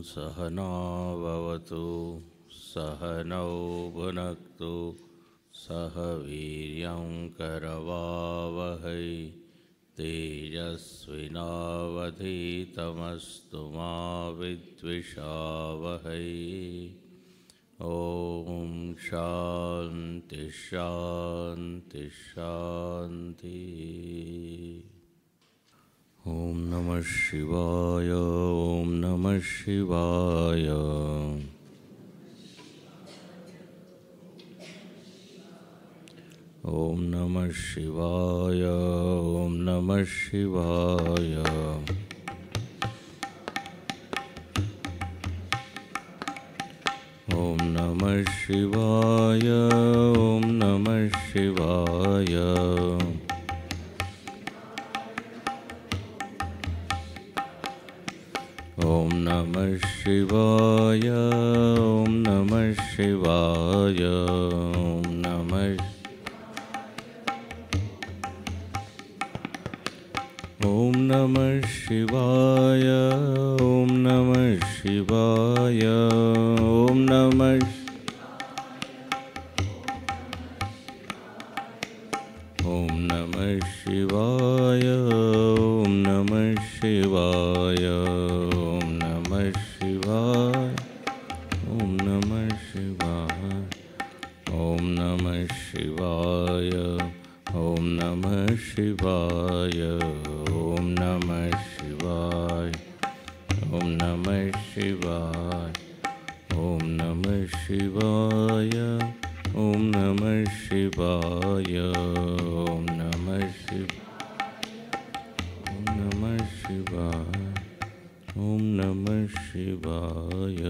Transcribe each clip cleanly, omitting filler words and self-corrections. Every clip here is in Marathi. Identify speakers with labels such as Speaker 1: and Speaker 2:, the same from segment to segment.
Speaker 1: सहना भवतु सहनौ भुनक्तु सह वीर्यं करवावहै तेजस्विनावधीतमस्तु मा विद्विषावहै। ओम शांति शांति शांति। ओम नमः शिवाय। ओम नमः शिवाय। ओम नमः शिवाय। ओम नमः शिवाय। ओम नमः शिवाय। ओम नमः शिवाय। ओम नमः शिवाय। ओम नमः शिवाय। ओम नमः ओम नमः शिवाय। ओम नमः शिवाय। ओम नमः ओम नमः शिवाय। ओम नमः शिवाय। ओम नमः शिवाय। ओम नमः शिवाय। ओम नमः शिवाय। ओम नमः शिवाय। ओम नमः शिवाय। ओम नमः शिवाय। ओम नमः शिवाय। ओम नमः शिवाय। ओम नमः शिवाय। ओम नमः शिवाय।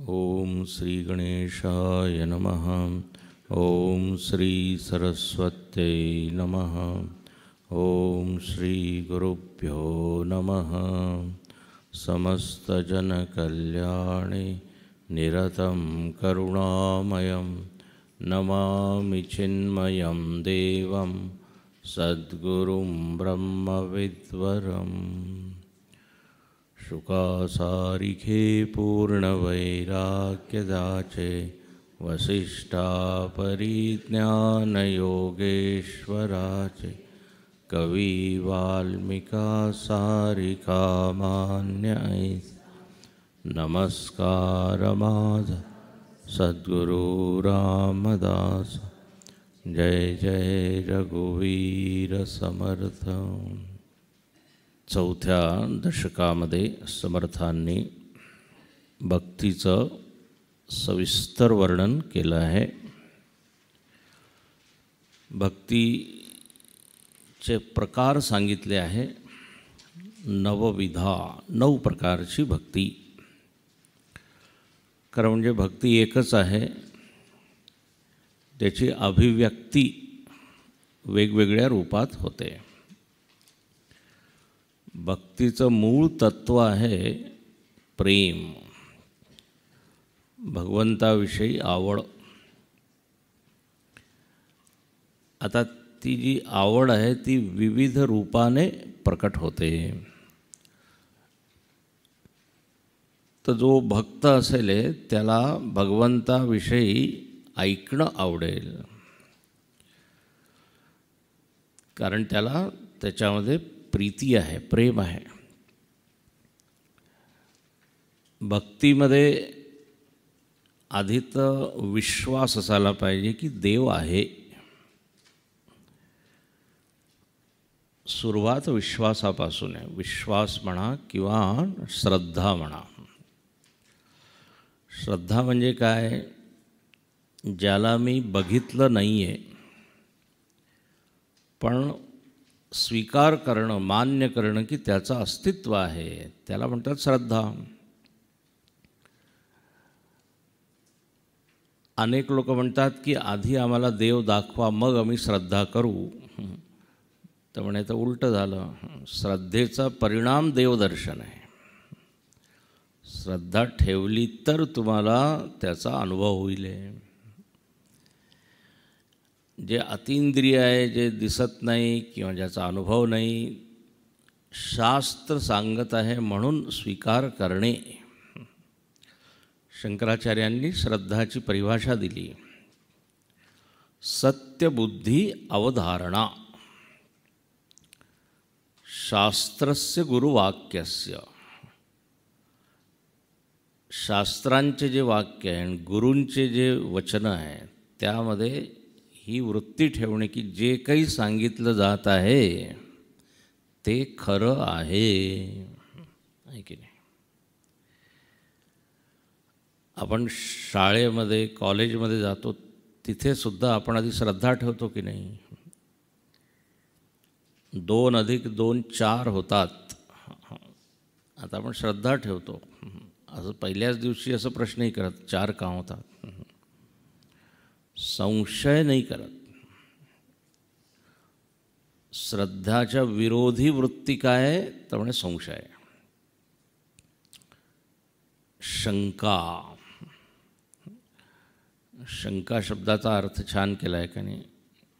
Speaker 1: ओम श्री गणेशाय नमः। ओम श्री सरस्वत्यै नमः। ओम श्री गुरुभ्यो नमः। समस्तजनकल्याणे निरतं करुणामयं नमामि चिन्मयं देवं सद्गुरुं ब्रह्मविद्वरम्। शुकासारिखे पूर्णवैराग्यदाचे वसिष्ठापरिज्ञानयोगेश्वराचे कवि वाल्मीका सारिकामान्याय नमस्कार माध सद्गुरु रामदास। जय जय रघुवीर समर्थ। चौथ्या दशकामध्ये समर्थांनी भक्तीचं सविस्तर वर्णन केलं आहे। भक्तीचे प्रकार सांगितले आहे। नवविधा, 9 प्रकारची भक्ती। कारण म्हणजे भक्ती एकच आहे, त्याची अभिव्यक्ती वेगवेगळ्या रूपात होते। भक्तीचं मूळ तत्व आहे प्रेम, भगवंताविषयी आवड। आता ती जी आवड आहे ती विविध रूपाने प्रकट होते। तर जो भक्त असेल त्याला भगवंताविषयी ऐकणं आवडेल, कारण त्याला त्याच्यामध्ये प्रीती आहे, प्रेम आहे। भक्तीमध्ये आधी तर विश्वास असायला पाहिजे की देव आहे। सुरुवात विश्वासापासून आहे. विश्वास म्हणा किंवा श्रद्धा म्हणा. श्रद्धा म्हणजे काय? ज्याला मी बघितलं नाही आहे पण स्वीकार करणं, मान्य करणं की त्याचं अस्तित्व आहे, त्याला म्हणतात श्रद्धा. अनेक लोक म्हणतात की आधी आम्हाला देव दाखवा मग आम्ही श्रद्धा करू. तर म्हणायचं उलटं झालं. श्रद्धेचा परिणाम देवदर्शन आहे. श्रद्धा ठेवली तर तुम्हाला त्याचा अनुभव होईल. जे अतींद्रिय आहे, जे दिसत नाही किंवा ज्याचा अनुभव नाही, शास्त्र सांगत आहे म्हणून स्वीकार करणे. शंकराचार्यांनी श्रद्धाची परिभाषा दिली. सत्यबुद्धी अवधारणा शास्त्रस्य गुरुवाक्यस्य. शास्त्रांचे जे वाक्य आहे आणि गुरूंचे जे वचन आहे त्यामध्ये ही वृत्ती ठेवणे की जे काही सांगितलं जात आहे ते खरं आहे की नाही. आपण शाळेमध्ये कॉलेजमध्ये जातो तिथे सुद्धा आपण आधी श्रद्धा ठेवतो की नाही. 2 + 2 4 होतात. आता आपण श्रद्धा ठेवतो. असं पहिल्याच दिवशी असं प्रश्नही करत 4 का होतात. संशय नाही करत. श्रद्धाच्या विरोधी वृत्ती काय आहे तर म्हणजे संशय, शंका. शंका शब्दाचा अर्थ छान केला आहे का नाही.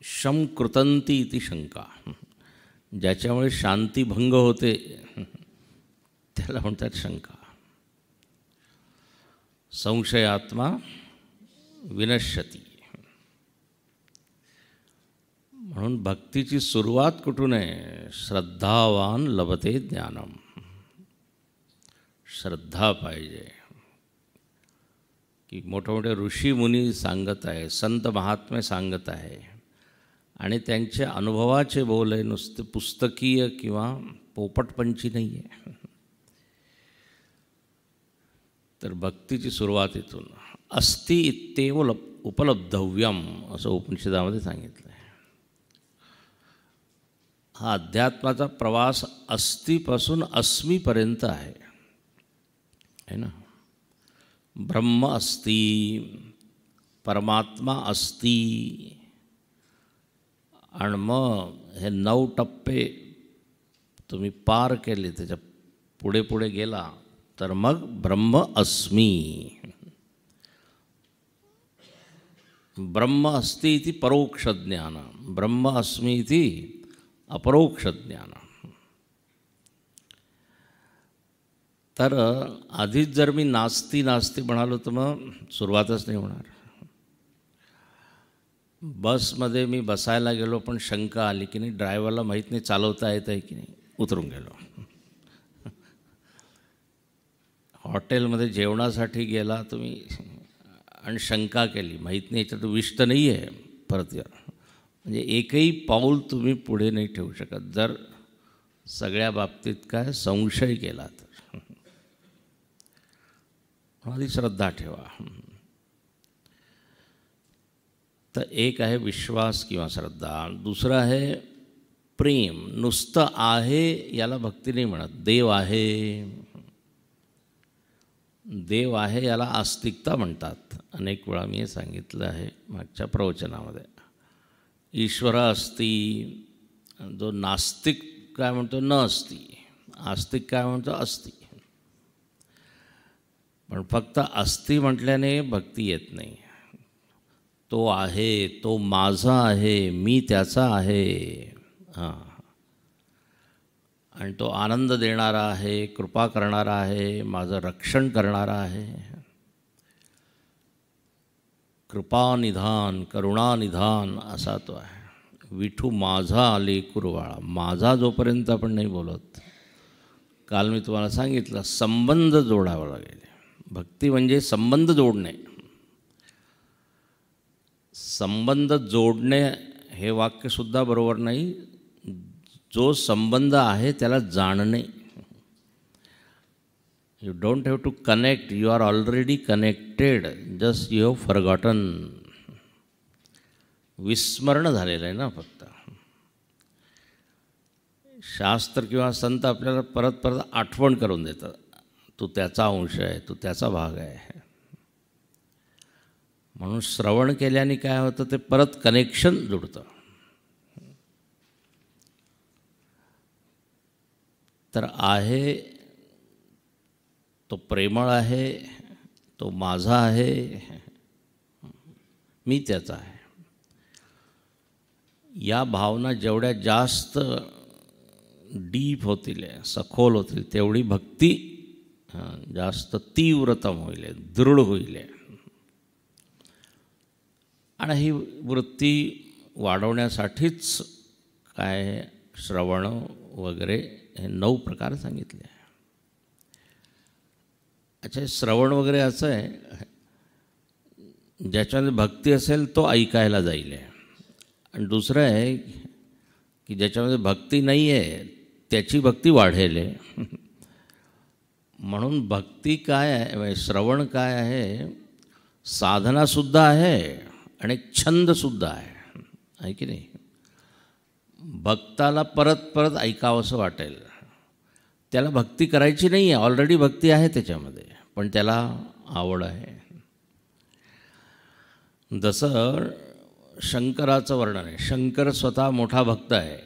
Speaker 1: शंकृतंती इति शंका. ज्याच्यामुळे शांतीभंग होते त्याला म्हणतात शंका. संशयात्मा विनश्यती. म्हणून भक्तीची सुरुवात कुठून आहे? श्रद्धावान लभते ज्ञानम. श्रद्धा पाहिजे. की मोठमोठे ऋषीमुनी सांगत आहे, संत महात्मे सांगत आहे आणि त्यांचे अनुभवाचे बोल आहे, नुसते पुस्तकीय किंवा पोपटपंची नाही आहे. तर भक्तीची सुरुवात इथून. अस्ति इत्येव उपलब्धव्यम असं उपनिषदामध्ये सांगितलं आहे. हा अध्यात्माचा प्रवास अस्तीपासून अस्मीपर्यंत आहे ना. ब्रह्म अस्ति, परमात्मा अस्ति, आणि मग हे 9 टप्पे तुम्ही पार केले, त्याच्या पुढे पुढे गेला तर मग ब्रह्म अस्मि. ब्रह्म अस्ति इति परोक्ष ज्ञान, ब्रह्म अस्मि इति अपरोक्ष ज्ञान. तर आधीच जर मी नास्ती नास्ती म्हणालो तर मग सुरुवातच नाही होणार. बसमध्ये मी बसायला गेलो पण शंका आली की नाही, ड्रायव्हरला माहीत नाही चालवता येत आहे की नाही, उतरून गेलो. हॉटेलमध्ये जेवणासाठी गेला तुम्ही आणि शंका केली, माहीत नाही याच्यात विष तर नाही आहे, परत या. म्हणजे एकही पाऊल तुम्ही पुढे नाही ठेवू शकत जर सगळ्या बाबतीत काय संशय केला तर. आधी श्रद्धा ठेवा. तर एक आहे विश्वास किंवा श्रद्धा. दुसरं आहे प्रेम. नुसतं आहे याला भक्ती नाही म्हणत. देव आहे, देव आहे याला आस्तिकता म्हणतात. अनेक वेळा मी हे सांगितलं आहे मागच्या प्रवचनामध्ये. ईश्वर अस्ति, जो नास्तिक काय म्हणतो न अस्ति, आस्तिक काय म्हणतो अस्ति. पण फक्त अस्ति म्हटल्याने भक्ती येत नाही. तो आहे, तो माझा आहे, मी त्याचा आहे. हां. आणि तो आनंद देणारा आहे, कृपा करणारा आहे, माझं रक्षण करणारा आहे. कृपानिधान, करुणानिधान असा तो आहे. विठू माझा लेकुरवाळा. माझा जोपर्यंत आपण नाही बोलत, काल मी तुम्हाला सांगितलं संबंध जोडावा लागेल. भक्ती म्हणजे संबंध जोडणे. संबंध जोडणे हे वाक्यसुद्धा बरोबर नाही. जो संबंध आहे त्याला जाणणे. You don't have to connect, you are already connected, just you have forgotten. विस्मरण झालेलं आहे ना फक्त. शास्त्र किंवा संत आपल्याला परत परत आठवण करून देतात, तू त्याचा अंश आहे, तू त्याचा भाग आहे. म्हणून श्रवण केल्याने काय होतं, ते परत कनेक्शन जुडतं. तर आहे तो प्रेमळ आहे, तो माझा आहे, मी त्याचा आहे. या भावना जेवढ्या जास्त डीप होतील, सखोल होतील, तेवढी भक्ती जास्त तीव्रतम होईल, दृढ होईल. आणि ही वृत्ती वाढवण्यासाठीच काय श्रवण वगैरे हे 9 प्रकार सांगितले. अच्छा, श्रवण वगैरे असं आहे, ज्याच्यामध्ये भक्ती असेल तो ऐकायला जाईल. आणि दुसरं आहे की ज्याच्यामध्ये भक्ती नाही आहे त्याची भक्ती वाढेल. म्हणून भक्ती काय आहे, श्रवण काय आहे, साधनासुद्धा आहे आणि एक छंदसुद्धा आहे की नाही. भक्ताला परत परत ऐकावंसं वाटेल, त्याला भक्ती करायची नाही आहे, ऑलरेडी भक्ती आहे त्याच्यामध्ये, पण त्याला आवड आहे. जसं शंकराचं वर्णन आहे. शंकर स्वतः मोठा भक्त आहे,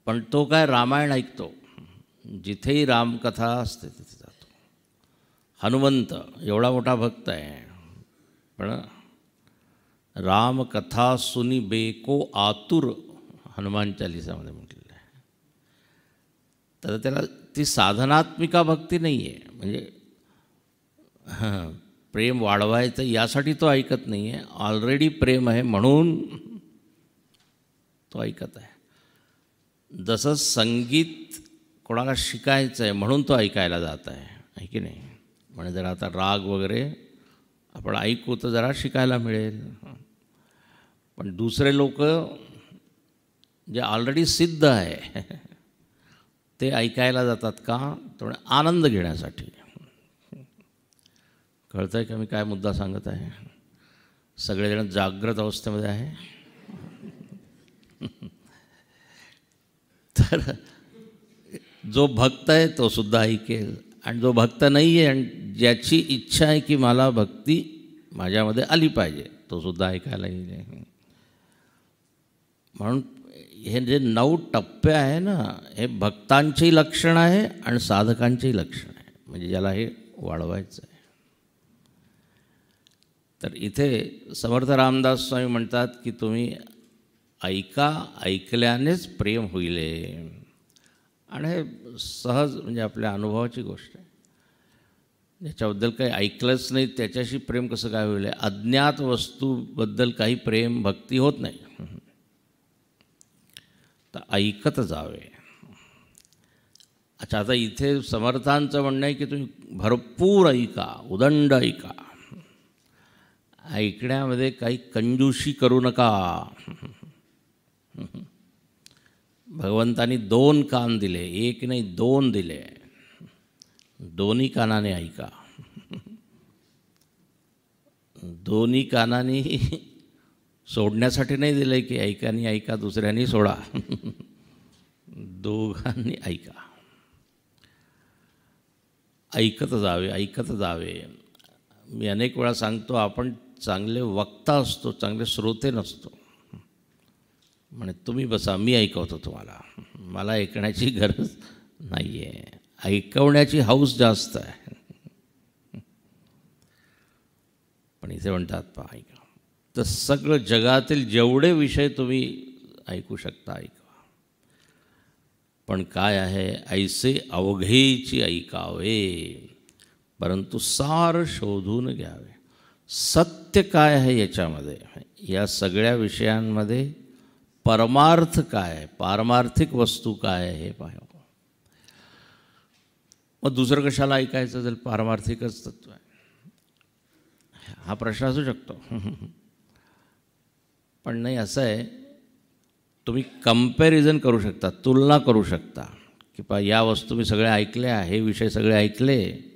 Speaker 1: पण तो काय रामायण ऐकतो, जिथेही रामकथा असते तिथे जातो. हनुमंत एवढा मोठा भक्त आहे, पण रामकथा सुनी बेको आतुर हनुमान चालिसामध्ये म्हटलेलं आहे. तर त्याला ती साधनात्मिका भक्ती नाही आहे. म्हणजे प्रेम वाढवायचं यासाठी तो ऐकत नाही आहे, ऑलरेडी प्रेम आहे म्हणून तो ऐकत आहे. जसं संगीत कोणाला शिकायचं आहे म्हणून तो ऐकायला जात आहे की नाही. म्हणजे जरा आता राग वगैरे आपण ऐकू तर जरा शिकायला मिळेल. पण दुसरे लोक जे ऑलरेडी सिद्ध आहे ते ऐकायला जातात का, तर आनंद घेण्यासाठी. कळतं आहे का मी काय मुद्दा सांगत आहे. सगळेजण जागृत अवस्थेमध्ये आहे. तर जो भक्त आहे तो सुद्धा ऐकेल, आणि जो भक्त नाही आहे आणि ज्याची इच्छा आहे की मला भक्ती माझ्यामध्ये आली पाहिजे तो सुद्धा ऐकायला येईल. म्हणून हे जे 9 टप्पे आहे ना, हे भक्तांचेही लक्षण आहे आणि साधकांचेही लक्षण आहे, म्हणजे ज्याला हे वाढवायचं आहे. तर इथे समर्थ रामदास स्वामी म्हणतात की तुम्ही ऐका, ऐकल्यानेच प्रेम होईल. आणि हे सहज म्हणजे आपल्या अनुभवाची गोष्ट आहे. ज्याच्याबद्दल काही ऐकलंच नाही त्याच्याशी प्रेम कसं काय होईल. अज्ञात वस्तूबद्दल काही प्रेम भक्ती होत नाही. तर ऐकत जावे. अच्छा, आता इथे समर्थांचं म्हणणं आहे की तुम्ही भरपूर ऐका, उदंड ऐका, ऐकण्यामध्ये काही कंजूशी करू नका. भगवंतानी 2 कान दिले, 1 नाही 2 दिले. दोन्ही कानाने ऐका. दोन्ही कानाने सोडण्यासाठी नाही दिलं की ऐकानी ऐका दुसऱ्यांनी सोडा. दोघांनी ऐका. ऐकत जावे, ऐकत जावे. मी अनेक वेळा सांगतो, आपण चांगले वक्ता असतो, चांगले श्रोते नसतो. म्हणे तुम्ही बसा, मी ऐकवतो तुम्हाला, मला ऐकण्याची गरज नाही आहे. ऐकवण्याची हौस जास्त आहे. पण इथे म्हणतात पहा, ऐका. तर सगळं जगातील जेवढे विषय तुम्ही ऐकू शकता ऐका. पण काय आहे, ऐसे अवघेची ऐकावे, परंतु सार शोधून घ्यावे. सत्य काय आहे याच्यामध्ये, या सगळ्या विषयांमध्ये परमार्थ काय आहे, पारमार्थिक वस्तू काय आहे हे पाहावं. मग दुसरं कशाला ऐकायचं जर पारमार्थिकच तत्व आहे. हा प्रश्न असू शकतो. पण नाही, असं आहे तुम्ही कंपॅरिझन करू शकता, तुलना करू शकता की या वस्तू मी सगळे ऐकल्या, हे विषय सगळे ऐकले,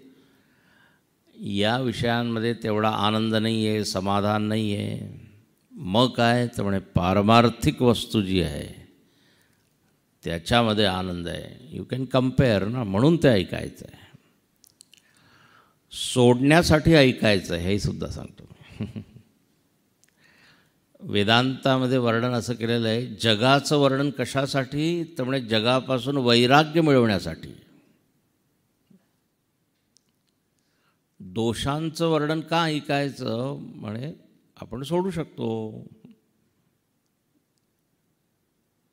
Speaker 1: या विषयांमध्ये तेवढा आनंद नाही आहे, समाधान नाही आहे. मग काय तर म्हणे पारमार्थिक वस्तू जी आहे त्याच्यामध्ये आनंद आहे. यू कॅन कम्पेअर ना, म्हणून ते ऐकायचं आहे. सोडण्यासाठी ऐकायचं आहे हेही सुद्धा सांगतो. वेदांतामध्ये वर्णन असं केलेलं आहे, जगाचं वर्णन कशासाठी तर म्हणजे जगापासून वैराग्य मिळवण्यासाठी. दोषांचं वर्णन का ऐकायचं म्हणे आपण सोडू शकतो.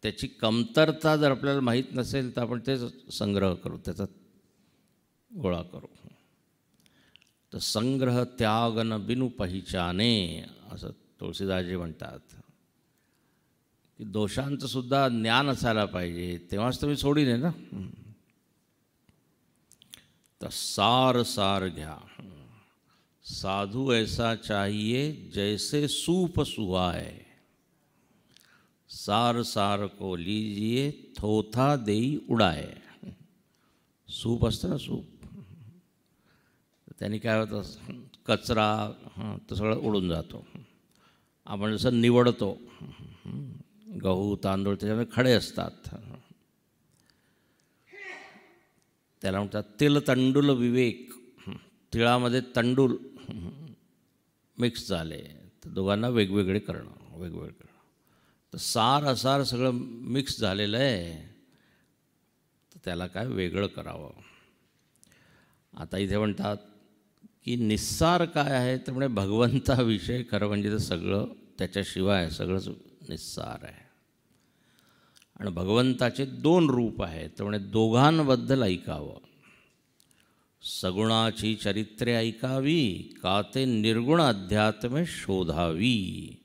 Speaker 1: त्याची कमतरता जर आपल्याला माहीत नसेल तर आपण ते संग्रह करू, त्याचा गोळा करू. तर संग्रह त्याग न बिनु पहिचाने असं तुळशीदासजी म्हणतात की दोषांचं सुद्धा ज्ञान असायला पाहिजे, तेव्हाच तुम्ही सोडीन आहे ना. तर सार सार घ्या, साधू ऐसा चाहिए जैसे सूप सुहाए, सार सार को लीजिए थोथा देई उडाए. सूप असतं ना, सूप, त्यांनी काय होतं, कचरा तो सगळं उडून जातो. आपण जसं निवडतो गहू तांदूळ, त्याच्यामध्ये खडे असतात, त्याला म्हणतात तिल तंडुल विवेक. तिळामध्ये तंडूल मिक्स झाले तर दोघांना वेगवेगळे करणं, वेगवेगळे करणं. तर सार असार सगळं मिक्स झालेलं आहे, तर त्याला काय वेगळं करावं. आता इथे म्हणतात की निस्सार काय आहे तर म्हणजे भगवंताविषयी खरं म्हणजे तर सगळं त्याच्याशिवाय सगळंच निस्सार आहे. आणि भगवंताचे दोन रूप आहेत, तर म्हणजे दोघांबद्दल ऐकावं. सगुणाची चरित्रे ऐकावी, का ते निर्गुण अध्यात्मे शोधावी.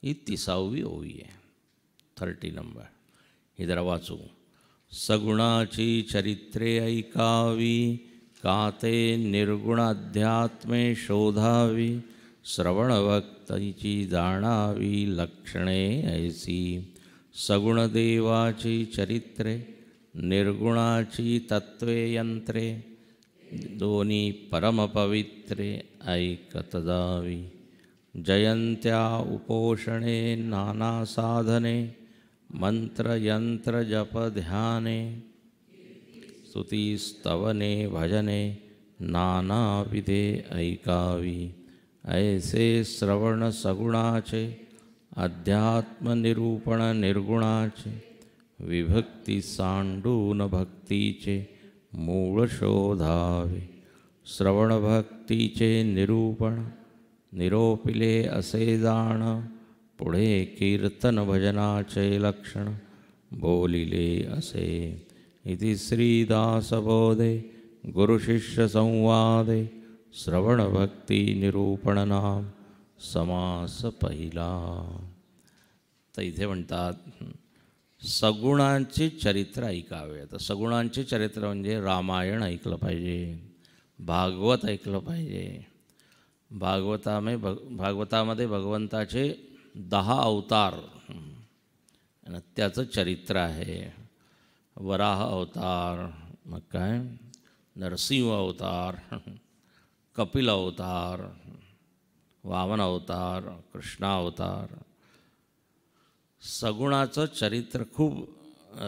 Speaker 1: ही 30वी ओवी आहे, 30 नंबर. हे जरा वाचू. सगुणाची चरित्रे ऐकावी, का ते निर्गुण अध्यात्मे शोधावी. श्रवणभक्तीची जाणावी लक्षणे ऐसी. सगुण देवाची चरित्रे, निर्गुणाची तत्वे यंत्रे. दोन्ही परमपवित्रे ऐकत जावी. जयंत्या उपोषणे नाना साधने, मंत्र यंत्र जप ध्याने. स्तुतिस्तवने भजने नानाविधे ऐकावी. ऐसे श्रवण सगुणाचे, अध्यात्मनिरूपण निर्गुणाचे. विभक्ती सांडून भक्तीचे, मूळ शोधावे. श्रवणभक्तीचे निरूपण, निरोपिले असे जाण. पुढे कीर्तन भजनाचे लक्षण, बोलिले असे. इति श्रीदासबोधे गुरुशिष्यसंवादे श्रवणभक्तिनिरूपणनाम समास पहिला. तर इथे म्हणतात सगुणांचे चरित्र ऐकावे. तर सगुणांचे चरित्र म्हणजे रामायण ऐकलं पाहिजे, भागवत ऐकलं पाहिजे. भागवतामध्ये भगवंताचे 10 अवतार आणि त्याचं चरित्र आहे. वराह अवतार, मग काय नरसिंह अवतार, कपिल अवतार, वामन अवतार, कृष्ण अवतार. सगुणाचं चरित्र खूप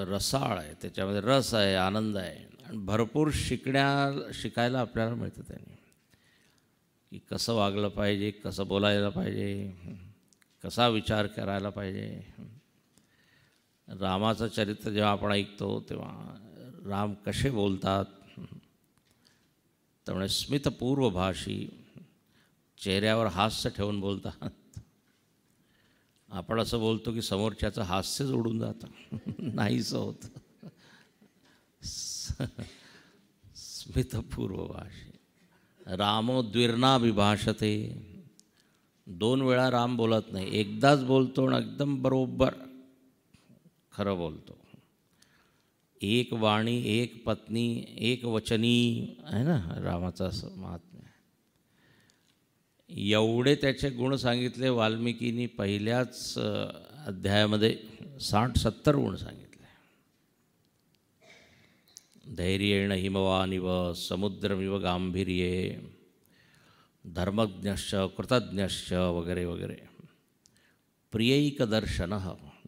Speaker 1: रसाळ आहे, त्याच्यामध्ये रस आहे, आनंद आहे आणि भरपूर शिकायला आपल्याला मिळतं त्यांनी, की कसं वागलं पाहिजे, कसं बोलायला पाहिजे, कसा विचार करायला पाहिजे. रामाचं चरित्र जेव्हा आपण ऐकतो तेव्हा राम कसे बोलतात, त्यामुळे स्मितपूर्वभाषी, चेहऱ्यावर हास्य ठेवून बोलतात. आपण असं बोलतो की समोरच्याचं हास्यच उडून जातं, नाहीच होत. स्मितपूर्वभाषी. रामो द्विर्नाभिभाषते. 2 वेळा राम बोलत नाही, एकदाच बोलतो आणि एकदम बरोबर खरं बोलतो. एक वाणी, एक पत्नी, एक वचनी आहे ना रामाचं असं महात्म्य. एवढे त्याचे गुण सांगितले वाल्मिकींनी पहिल्याच अध्यायामध्ये 60-70 गुण सांगितले. धैर्येण हिमवानिव समुद्रमिव गांभीर्ये धर्मज्ञश्च कृतज्ञश्च वगैरे वगैरे. प्रियैकदर्शन,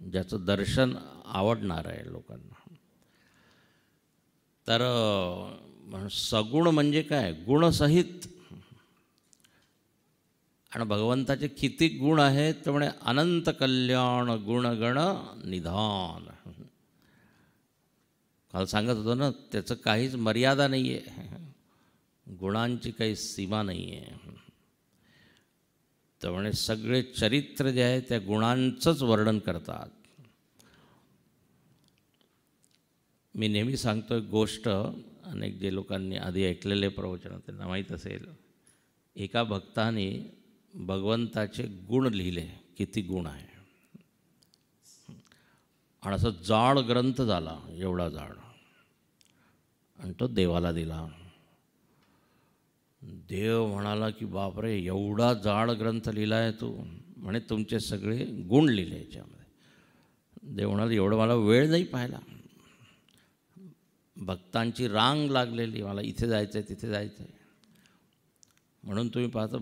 Speaker 1: ज्याचं दर्शन आवडणार आहे लोकांना. तर सगुण म्हणजे काय? गुणसहित. आणि भगवंताचे किती गुण आहेत तर म्हणे अनंत कल्याण गुणगण निधान. काल सांगत होतो ना, त्याचं काहीच मर्यादा नाही आहे, गुणांची काही सीमा नाही आहे. तर म्हणे सगळे चरित्र जे आहे त्या गुणांचंच वर्णन करतात. मी नेहमी सांगतो एक गोष्ट, अनेक जे लोकांनी आधी ऐकलेले प्रवचन त्यांना माहीत असेल. एका भक्ताने भगवंताचे गुण लिहिले, किती गुण आहे. आणि असं जाड ग्रंथ झाला, एवढा जाड, आणि तो देवाला दिला. देव म्हणाला की बापरे, एवढा जाड ग्रंथ लिहिला आहे तू. म्हणे तुमचे सगळे गुण लिहिले याच्यामध्ये. देव म्हणाला एवढं मला वेळ नाही पाहायला, भक्तांची रांग लागलेली, मला इथे जायचं आहे तिथे जायचं आहे. म्हणून तुम्ही पाहता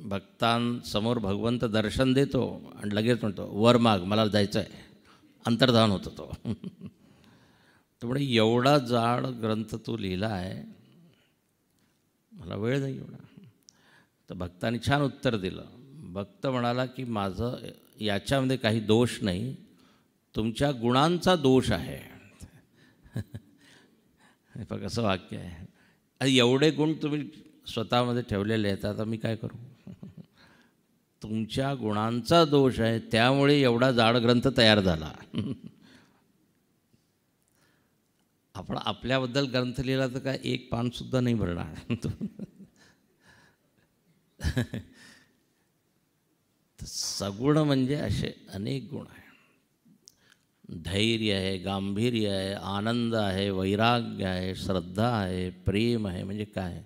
Speaker 1: भक्तांसमोर भगवंत दर्शन देतो आणि लगेच म्हणतो वर माग, मला जायचं आहे. अंतर्धान होतो तो. त्यामुळे एवढा जाड ग्रंथ तू लिहिला आहे, मला वेळ नाही एवढा. तर भक्तांनी छान उत्तर दिलं. भक्त म्हणाला की माझं याच्यामध्ये काही दोष नाही, तुमच्या गुणांचा दोष आहे. हे बघ कसं वाक्य आहे. एवढे गुण तुम्ही स्वतःमध्ये ठेवलेले आहेत, आता मी काय करू? तुमच्या गुणांचा दोष आहे, त्यामुळे एवढा जाड ग्रंथ तयार झाला. आपण आपल्याबद्दल ग्रंथ लिहिला तर काय एक पानसुद्धा नाही भरणार. सगुण म्हणजे असे अनेक गुण आहे. धैर्य आहे, गांभीर्य आहे, आनंद आहे, वैराग्य आहे, श्रद्धा आहे, प्रेम आहे. म्हणजे काय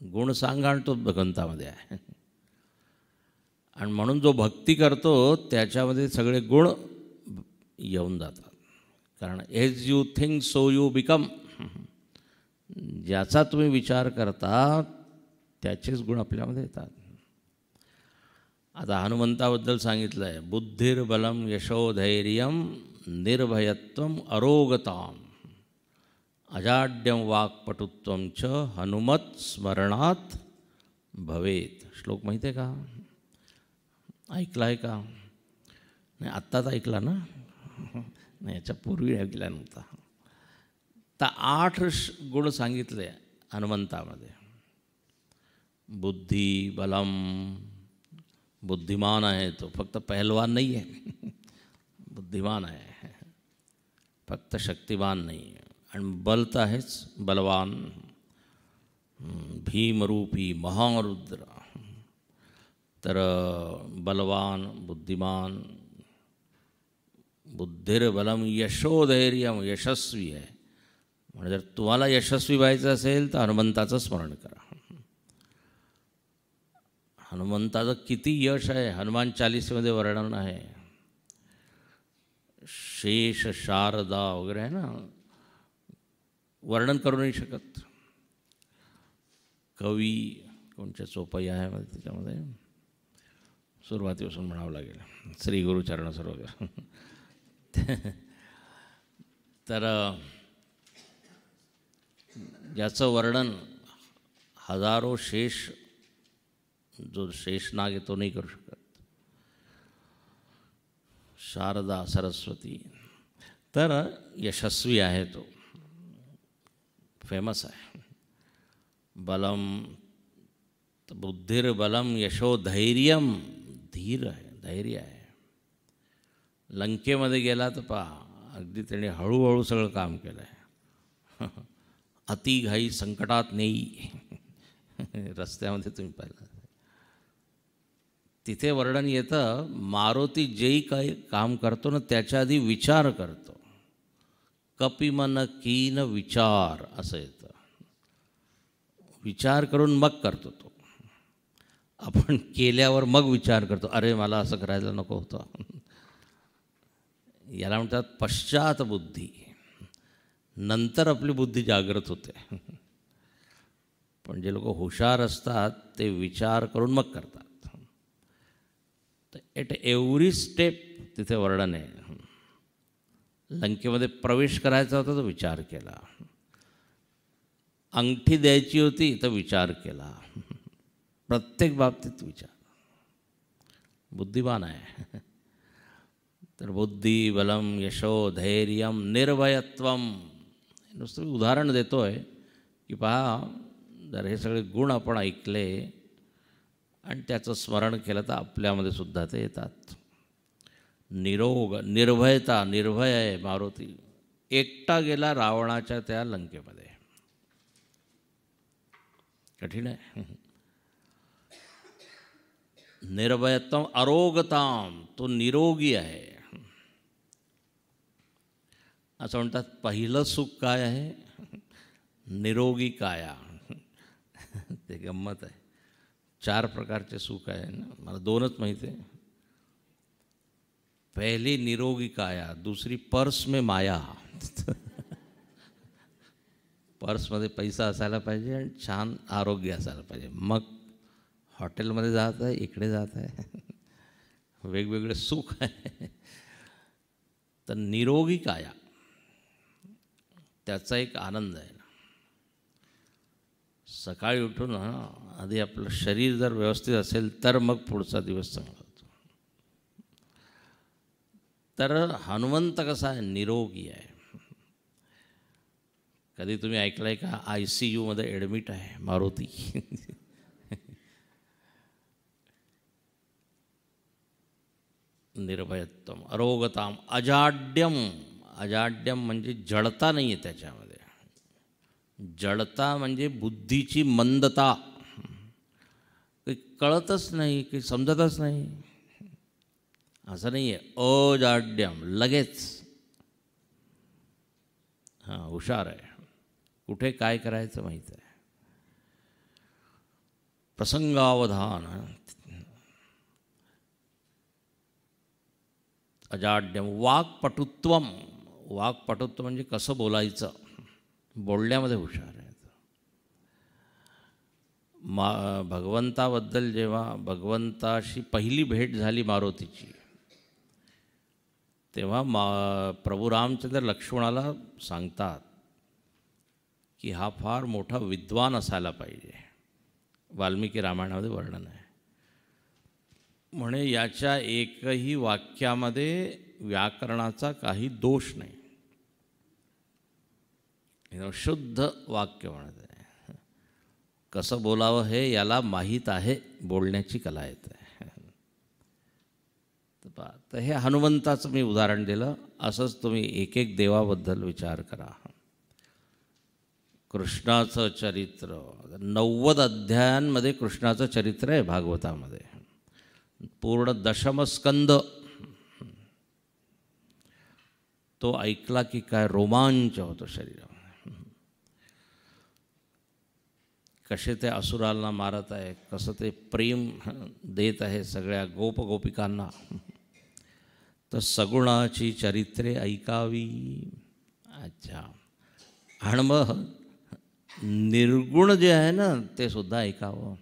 Speaker 1: गुण सांगा, आणि तो भगवंतामध्ये आहे. आणि म्हणून जो भक्ती करतो त्याच्यामध्ये सगळे गुण येऊन जातात. कारण as you think so you become. ज्याचा तुम्ही विचार करता त्याचेच गुण आपल्यामध्ये येतात. आता हनुमंताबद्दल सांगितलं आहे, बुद्धिर्बलम यशोधैर्यम निर्भयत्वम अरोगताम अजाड्यम वाक्पटुत्वम च हनुमत स्मरणात भवेत. श्लोक माहिती आहे का? ऐकला आहे का? नाही, आत्ताच ऐकला ना? नाही, याच्या पूर्वी ऐकला नव्हता. तर 8 गुण सांगितले हनुमंतामध्ये. बुद्धी, बलम, बुद्धिमान आहे तो, फक्त पहलवान नाही आहे. बुद्धिमान आहे, फक्त शक्तिमान नाही आहे. आणि बल तर आहेच, बलवान, भीमरूपी महारुद्र. तर बलवान, बुद्धिमान, बुद्धिर्बलम यशोधैर्यम, यशस्वी आहे. म्हणजे जर तुम्हाला यशस्वी व्हायचं असेल तर हनुमंताचं स्मरण करा. हनुमंताचं किती यश आहे हनुमान चालीसेमध्ये वर्णन आहे. शेष, शारदा वगैरे आहे ना, वर्णन करू नाही शकत. कवी कोणच्या चोपय्या आहे मध्ये, त्याच्यामध्ये सुरुवातीपासून म्हणावं लागेल, श्री गुरुचरण सरोवर. तर ज्याचं वर्णन हजारो शेष, जो शेषनाग आहे तो नाही करू शकत. शारदा, सरस्वती. तर यशस्वी आहे तो, फेमस आहे. बलम, बुद्धिर्बलम यशोधैर्यम, धीर आहे, धैर्य आहे. लंकेमध्ये गेला तर पहा, अगदी त्याने हळूहळू सगळं काम केलं आहे. अतिघाई संकटात नेई. रस्त्यामध्ये तुम्ही पाहिलं, तिथे वर्णन येतं, मारुती जेही काही काम करतो ना त्याच्या आधी विचार करतो. कपिमन कीन विचार असं येतं. विचार करून मग करतो तो. आपण केल्यावर मग विचार करतो, अरे मला असं करायला नको होतं. याला म्हणतात पश्चातबुद्धी. नंतर आपली बुद्धी जागृत होते. पण जे लोक हुशार असतात ते विचार करून मग करतात. तर एट एव्हरी स्टेप तिथे वर्णन आहे. लंकेमध्ये प्रवेश करायचा होता तर विचार केला, अंगठी द्यायची होती तर विचार केला. प्रत्येक बाबतीत विचार. बुद्धिमान आहे. तर बुद्धी बलम यशो धैर्यम निर्भयत्वम. नुसतं मी उदाहरण देतो आहे की पहा, जर हे सगळे गुण आपण ऐकले आणि त्याचं स्मरण केलं तर आपल्यामध्ये सुद्धा ते येतात. निरोग, निर्भयता. निर्भय आहे मारुती. एकटा गेला रावणाच्या त्या लंकेमध्ये. कठीण आहे. निर्भयत्वम अरोगताम. तो निरोगी आहे. असं म्हणतात पहिलं सुख काय आहे? निरोगी काया. ते गंमत आहे. 4 प्रकारचे सुख आहे ना, मला 2च माहिती आहे. पहिली निरोगी काया, दुसरी पर्स में माया. पर्समध्ये पैसा असायला पाहिजे आणि छान आरोग्य असायला पाहिजे. मग हॉटेलमध्ये जात आहे, इकडे जात आहे, वेगवेगळे सुख आहे. तर निरोगी काया, त्याचा एक आनंद आहे. सकाळी उठून आधी आपलं शरीर जर व्यवस्थित असेल तर मग पुढचा दिवस चांगला होतो. तर हनुमंत कसा आहे? निरोगी आहे. कधी तुम्ही ऐकलं आहे का ICUमध्ये ॲडमिट आहे मारुती? निर्भयत्वम अरोगताम अजाड्यम. अजाड्यम म्हणजे जडता नाही आहे त्याच्यामध्ये. जडता म्हणजे बुद्धीची मंदता. काही कळतच नाही, काही समजतच नाही, असं नाही आहे. अजाड्यम, लगेच हुशार आहे. कुठे काय करायचं माहीत आहे. प्रसंगावधान. अजाड्यम. वाक्पटुत्वम. वाक्पटुत्व म्हणजे कसं बोलायचं, बोलण्यामध्ये हुशार आहे. भगवंताबद्दल जेव्हा भगवंताशी पहिली भेट झाली मारुतीची, तेव्हा प्रभू रामचंद्र लक्ष्मणाला सांगतात की हा फार मोठा विद्वान असायला पाहिजे. वाल्मिकी रामायणामध्ये वर्णन आहे. म्हणे याच्या एकही वाक्यामध्ये व्याकरणाचा काही दोष नाही. शुद्ध वाक्य म्हणत आहे. कसं बोलावं हे याला माहीत आहे. बोलण्याची कला येते. तर हे हनुमंताचं मी उदाहरण दिलं. असंच तुम्ही एक एक देवाबद्दल विचार करा. कृष्णाचं चरित्र 90 अध्यायांमध्ये कृष्णाचं चरित्र आहे भागवतामध्ये. पूर्ण दशमस्कंद. तो ऐकला की काय रोमांच होतो शरीरामध्ये. कसे ते असुरांना मारत आहे, कसं ते प्रेम देत आहे सगळ्या गोपिकांना. तर सगुणाची चरित्रे ऐकावी. अच्छा. आणि मग निर्गुण जे आहे ना ते सुद्धा ऐकावं.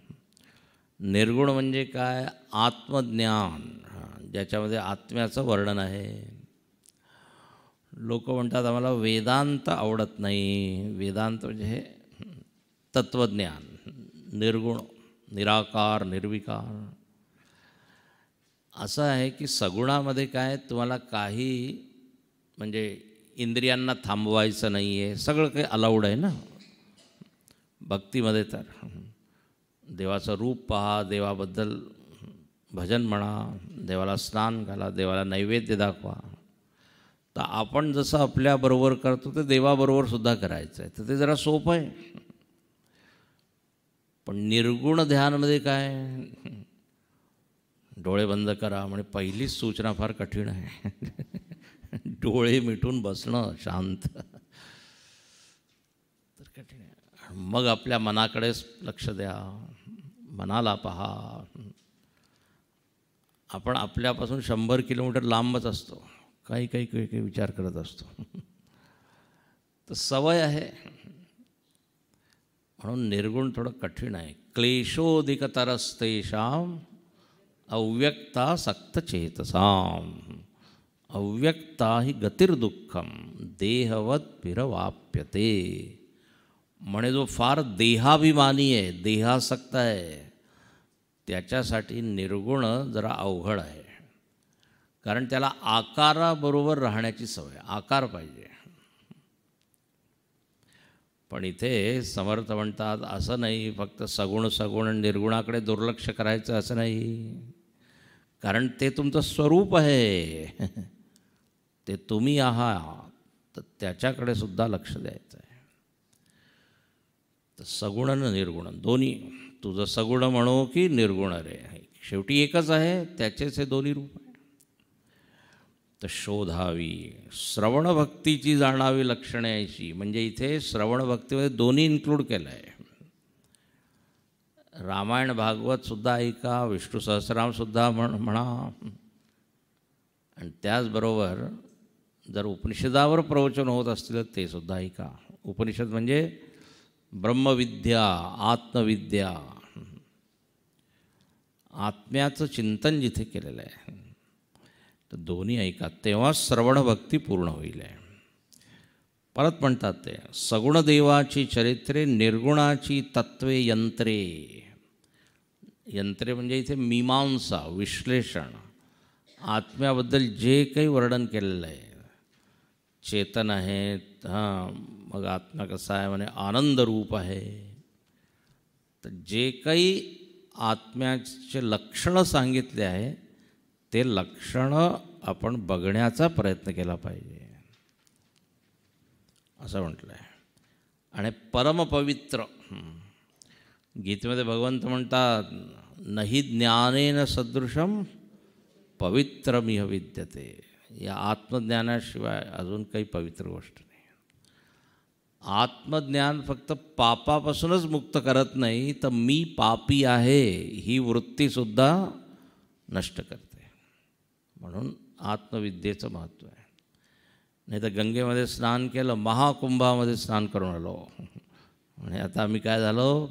Speaker 1: निर्गुण म्हणजे काय? आत्मज्ञान, ज्याच्यामध्ये आत्म्याचं वर्णन आहे. लोक म्हणतात आम्हाला वेदांत आवडत नाही. वेदांत म्हणजे हे तत्त्वज्ञान. निर्गुण, निराकार, निर्विकार. असं आहे की सगुणामध्ये काय तुम्हाला काही म्हणजे इंद्रियांना थांबवायचं नाही आहे. सगळं काही अलाउड आहे ना. भक्तीमध्ये तर देवाचं रूप पहा, देवाबद्दल भजन म्हणा, देवाला स्नान घाला, देवाला नैवेद्य दाखवा. तर आपण जसं आपल्याबरोबर करतो ते देवाबरोबर सुद्धा करायचं आहे. तर ते जरा सोपं आहे. पण निर्गुण ध्यानमध्ये काय? डोळे बंद करा म्हणजे पहिलीच सूचना फार कठीण आहे. डोळे मिटून बसणं शांत, तर कठीण आहे. मग आपल्या मनाकडेच लक्ष द्या. मनाला पहा. आपण आपल्यापासून 100 किलोमीटर लांबच असतो, काही काही काही काही विचार करत असतो. तर सवय आहे, म्हणून निर्गुण थोडं कठीण आहे. क्लेशोदिकतरस्तेषां अव्यक्ता सक्तचेतसाम अव्यक्ता ही गतिर्दुःखम देहवत विरवाप्यते. म्हणे जो फार देहाभिमानी आहे, देहासक्त आहे, त्याच्यासाठी निर्गुण जरा अवघड आहे. कारण त्याला आकाराबरोबर राहण्याची सवय, आकार पाहिजे. पण इथे समर्थ म्हणतात असं नाही, फक्त सगुण सगुण निर्गुणाकडे दुर्लक्ष करायचं असं नाही. कारण ते तुमचं स्वरूप आहे, ते तुम्ही आहात, तर त्याच्याकडे सुद्धा लक्ष द्यायचं आहे. तर सगुण आणि निर्गुण दोन्ही, तुझं सगुण म्हणू की निर्गुण रे, शेवटी एकच आहे, त्याचेच हे दोन्ही रूप आहे. तर शोधावी, श्रवणभक्तीची जाणावी लक्षणे अशी. म्हणजे इथे श्रवणभक्तीमध्ये दोन्ही इन्क्लूड केलं आहे. रामायण भागवतसुद्धा ऐका, विष्णू सहस्रनामसुद्धा म्हणा, आणि त्याचबरोबर जर उपनिषदावर प्रवचन होत असतील ते सुद्धा ऐका. उपनिषद म्हणजे ब्रह्मविद्या, आत्मविद्या, आत्म्याचं चिंतन जिथे केलेलं आहे, तर दोन्ही ऐका, तेव्हा श्रवणभक्ती पूर्ण होईल. परत म्हणतात ते सगुण देवाची चरित्रे, निर्गुणाची तत्वे यंत्रे. यंत्रे म्हणजे इथे मीमांसा, विश्लेषण, आत्म्याबद्दल जे काही वर्णन केलेलं आहे, चेतन आहे, हां, मग आत्मा कसा आहे, म्हणे आनंदरूप आहे. तर जे काही आत्म्याचे लक्षणं सांगितले आहे, ते लक्षणं आपण बघण्याचा प्रयत्न केला पाहिजे असं म्हटलं आहे. आणि परमपवित्र, गीतेमध्ये भगवंत म्हणतात नहि ज्ञानेन सदृशम पवित्रमिह विद्यते. या आत्मज्ञानाशिवाय अजून काही पवित्र गोष्ट नाही. आत्मज्ञान फक्त पापापासूनच मुक्त करत नाही, तर मी पापी आहे ही वृत्तीसुद्धा नष्ट करते. म्हणून आत्मविद्येचं महत्त्व आहे. नाही तर गंगेमध्ये स्नान केलं, महाकुंभामध्ये स्नान करून आलो, आणि आता आम्ही काय झालो,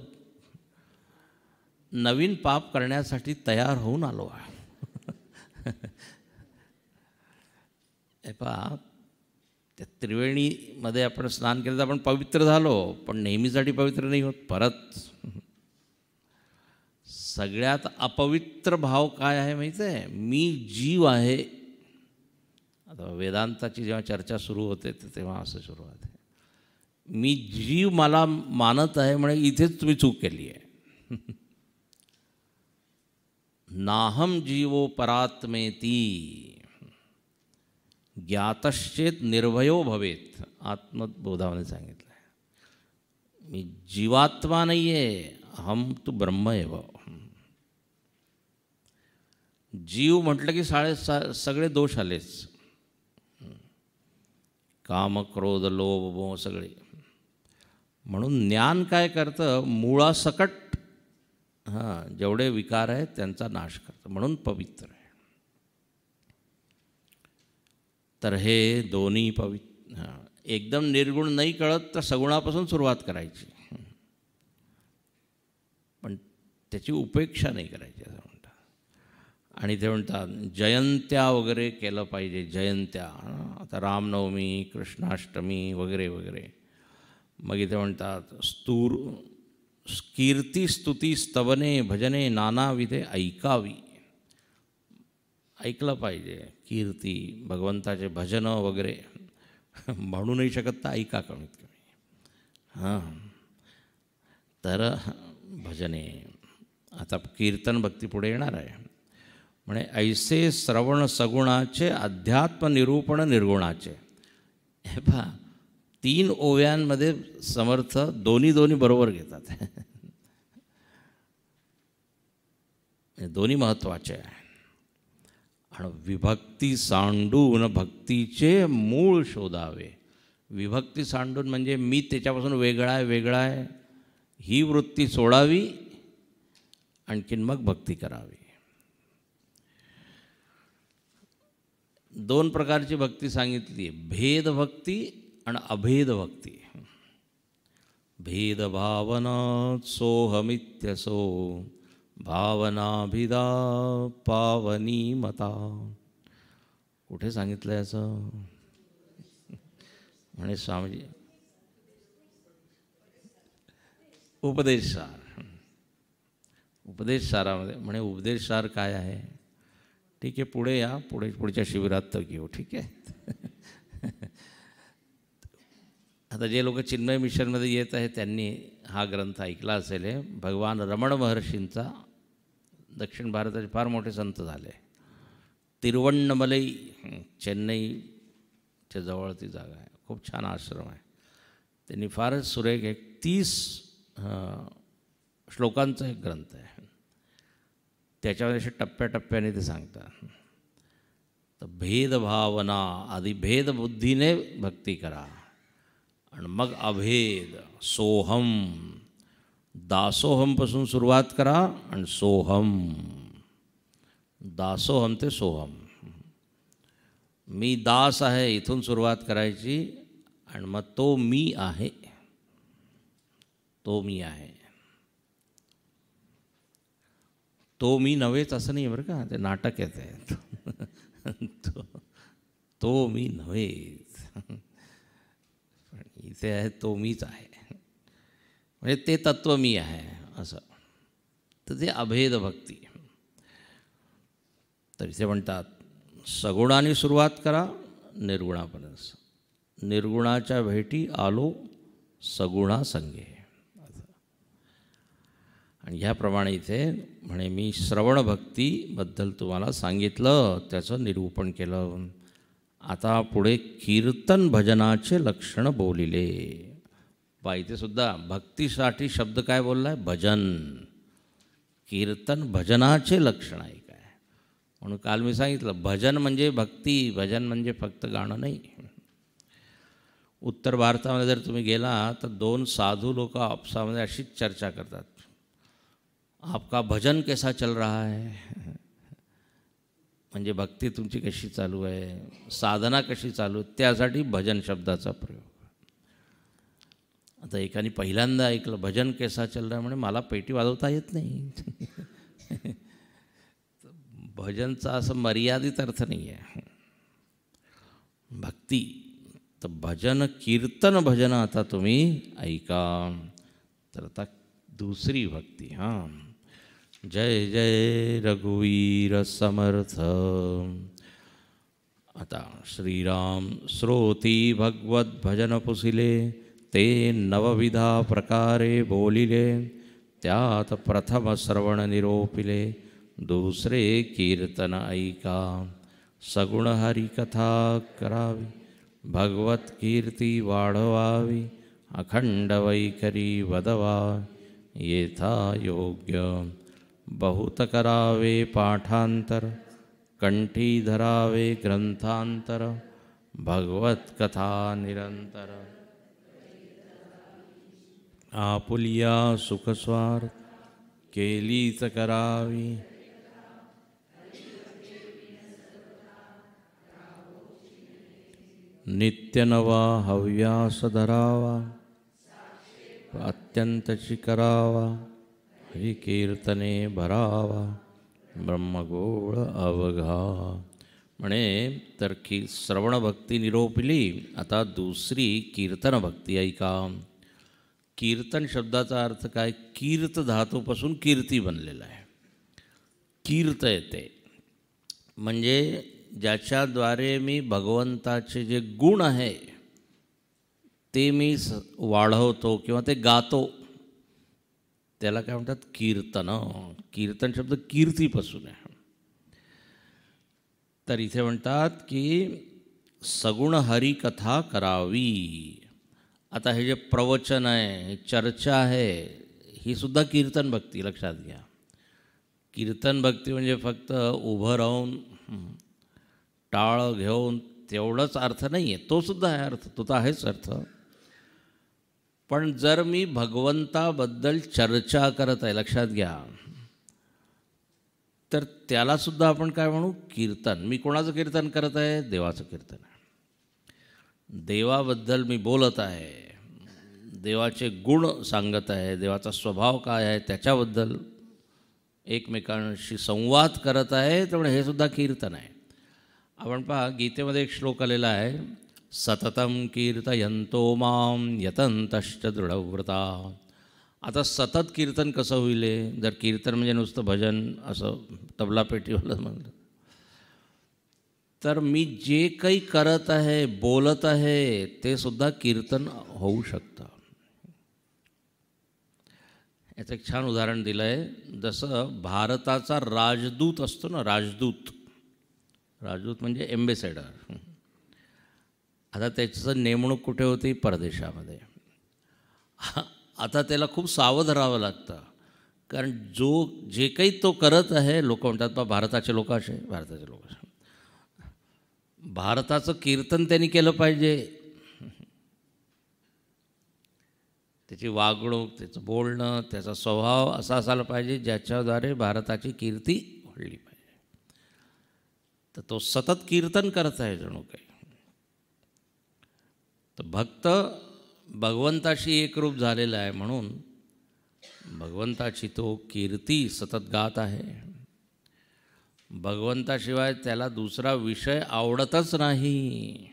Speaker 1: नवीन पाप करण्यासाठी तयार होऊन आलो आहे. हे पहा, त्या त्रिवेणीमध्ये आपण स्नान केलं तर आपण पवित्र झालो, पण नेहमीसाठी पवित्र नाही होत. परत सगळ्यात अपवित्र भाव काय आहे माहीत आहे? मी जीव आहे. आता वेदांताची जेव्हा चर्चा सुरू होते तेव्हा असं सुरुवात आहे, मी जीव मला मानत आहे, म्हणजे इथेच तुम्ही चूक केली आहे. नाहम जीवो परात्मेती ज्ञातश्चेत निर्भयो भवेत. आत्मबोधामध्ये सांगितलं आहे, मी जीवात्मा नाही आहे, हम तू ब्रह्म एव. जीव म्हटलं की सगळे दोष आलेच, काम, क्रोध, लोभ, मोह सगळे. म्हणून ज्ञान काय करतं, मुळासकट जेवढे विकार आहेत त्यांचा नाश करतं, म्हणून पवित्र आहे. तर हे दोन्ही पवित्र. एकदम निर्गुण नाही कळत तर सगुणापासून सुरुवात करायची, पण त्याची उपेक्षा नाही करायची असं म्हणतात. आणि ते म्हणतात जयंत्या वगैरे केलं पाहिजे. जयंत्या, आता रामनवमी, कृष्णाष्टमी वगैरे वगैरे. मग इथे म्हणतात कीर्ती स्तुती स्तवने भजने नानाविधे ऐकावी. ऐकलं पाहिजे कीर्ती, भगवंताचे भजनं वगैरे. म्हणू नाही शकत तर ऐका कमीत कमी. हां, तर भजने. आता कीर्तन भक्ती पुढे येणार आहे. म्हणे ऐसे श्रवण सगुणाचे, अध्यात्म निरूपण निर्गुणाचे. हे पहा, 3 ओव्यांमध्ये समर्थ दोन्ही बरोबर घेतात. दोन्ही महत्त्वाचे आहे. आणि विभक्ती सांडून भक्तीचे मूळ शोधावे. विभक्ती सांडून म्हणजे मी त्याच्यापासून वेगळा आहे ही वृत्ती सोडावी आणखीन मग भक्ती करावी. दोन प्रकारची भक्ती सांगितली आहे, भेदभक्ती आणि अभेदभक्ती. भेदभावना सोहमित्यसो भावनाभिदा पावनी मता. कुठे सांगितलं आहे असं? म्हणे स्वामीजी उपदेशसार. उपदेशसारामध्ये म्हणे उपदेशसार काय आहे? ठीक आहे, पुढे या, पुढच्या शिबिरात तर घेऊ. ठीक आहे. आता जे लोक चिन्मय मिशनमध्ये येत आहेत त्यांनी हा ग्रंथ ऐकला असेल. भगवान रमण महर्षींचा, दक्षिण भारताचे फार मोठे संत झाले. तिरुवण्णमलई, चेन्नईच्या जवळ ती जागा आहे. खूप छान आश्रम आहे. त्यांनी फारच सुरेख एक 30 श्लोकांचा एक ग्रंथ आहे. त्याच्यामध्ये असे टप्प्याटप्प्याने ते सांगतात. तर भेदभावना, आधी भेदबुद्धीने भक्ती करा आणि मग अभेद सोहम, दासोहमपासून सुरुवात करा आणि सोहम, दासोहम ते सोहम. मी दास आहे इथून सुरुवात करायची आणि मग तो मी आहे, तो मी आहे. तो मी नव्हेच असं नाही बरं का, ते नाटक येत आहे. तो मी नव्हेच, इथे आहे तो मीच आहे, म्हणजे ते तत्व मी आहे असं. तर ते अभेद भक्ती. तर इथे म्हणतात सगुणाने सुरुवात करा निर्गुणापर्यंत, निर्गुणाच्या भेटी आलो सगुणा संगे. आणि ह्याप्रमाणे इथे म्हणे मी श्रवणभक्तीबद्दल तुम्हाला सांगितलं, त्याचं निरूपण केलं. आता पुढे कीर्तन भजनाचे लक्षण बोलिले. बा इथे सुद्धा भक्तीसाठी शब्द काय बोलला आहे? भजन. कीर्तन भजनाचे लक्षण आहे काय? म्हणून काल मी सांगितलं भजन म्हणजे भक्ती, भजन म्हणजे फक्त गाणं नाही. उत्तर भारतामध्ये जर तुम्ही गेला तर 2 साधू लोक आपसामध्ये अशीच चर्चा करतात, आपका भजन कैसा चल रहा है, म्हणजे भक्ती तुमची कशी चालू आहे, साधना कशी चालू आहे, त्यासाठी भजन शब्दाचा प्रयोग. आता एकाने पहिल्यांदा ऐकलं भजन कैसा चल रहा है, म्हणजे मला पेटी वाजवता येत नाही. भजनचा असं मर्यादित अर्थ नाही आहे भक्ती. तर भजन कीर्तन भजन आता तुम्ही ऐका. तर आता दुसरी भक्ती. हां, जय जय रघुवीर समर्थ. आता श्रीराम श्रोती भगवत भजन पुसिले, ते नवविधा प्रकारे बोलिले. त्यात प्रथम श्रवण निरोपिले, दुसरे कीर्तन ऐका. सगुण हरिकथा करावी, भगवत कीर्ती वाढवावी. अखंड वैखरी वदवा, येथा योग्य बहुत करावे पाठांतर. कंठी धरावे ग्रंथांतर, भगवत कथा निरंतर. आपुलिया सुखस्वार्थ केलीच करावी. नित्य नवा हव्यास धरावा, अत्यंतची करावा. हरी कीर्तने भरावा, ब्रह्मगोळ अवघा. म्हणे तर की श्रवणभक्ती निरोपिली. आता दुसरी कीर्तन भक्ती ऐका. कीर्तन शब्दाचा अर्थ काय? कीर्त धातूपासून कीर्ती बनलेला आहे. कीर्त येते म्हणजे ज्याच्याद्वारे मी भगवंताचे जे गुण आहे ते मी वाढवतो किंवा ते गातो, त्याला काय म्हणतात? कीर्तन. कीर्तन शब्द कीर्तीपासून आहे. तर इथे म्हणतात की सगुण हरिकथा करावी. आता हे जे प्रवचन आहे, चर्चा आहे, ही सुद्धा कीर्तन भक्ती. लक्षात घ्या. कीर्तन भक्ती म्हणजे फक्त उभं राहून टाळ घेऊन तेवढंच अर्थ नाही आहे. तो सुद्धा आहे अर्थ, तो तर आहेच अर्थ. पण जर मी भगवंताबद्दल चर्चा करत आहे, लक्षात घ्या, तर त्यालासुद्धा आपण काय म्हणू, कीर्तन. मी कोणाचं कीर्तन करत आहे? देवाचं कीर्तन आहे. देवाबद्दल मी बोलत आहे, देवाचे गुण सांगत आहे, देवाचा स्वभाव काय आहे त्याच्याबद्दल एकमेकांशी संवाद करत आहे. त्यामुळे हे सुद्धा कीर्तन आहे. आपण पहा, गीतेमध्ये एक श्लोक आलेला आहे, सततम कीर्तयंतो माम यतंतश्च दृढव्रता. आता सतत कीर्तन कसं होईल? जर कीर्तन म्हणजे नुसतं भजन असं तबला पेटीवालं म्हणलं, तर मी जे काही करत आहे, बोलत आहे, ते सुद्धा कीर्तन होऊ शकतं. याचं एक छान उदाहरण दिलं आहे. जसं भारताचा राजदूत असतो ना, राजदूत म्हणजे एम्बेसेडर. आता त्याचं नेमणूक कुठे होती? परदेशामध्ये. आता त्याला खूप सावध राहावं लागतं, कारण जे काही तो करत आहे, लोक म्हणतात बा भारताचे लोक असे, भारताचं कीर्तन त्यांनी केलं पाहिजे. त्याची वागणूक, त्याचं बोलणं, त्याचा स्वभाव असा असायला पाहिजे ज्याच्याद्वारे भारताची कीर्ती वाढली पाहिजे. तर तो सतत कीर्तन करत आहे जणू काही. तर भक्त भगवंताशी एकरूप झालेला आहे, म्हणून भगवंताची तो कीर्ती सतत गात आहे. भगवंताशिवाय त्याला दुसरा विषय आवडतच नाही.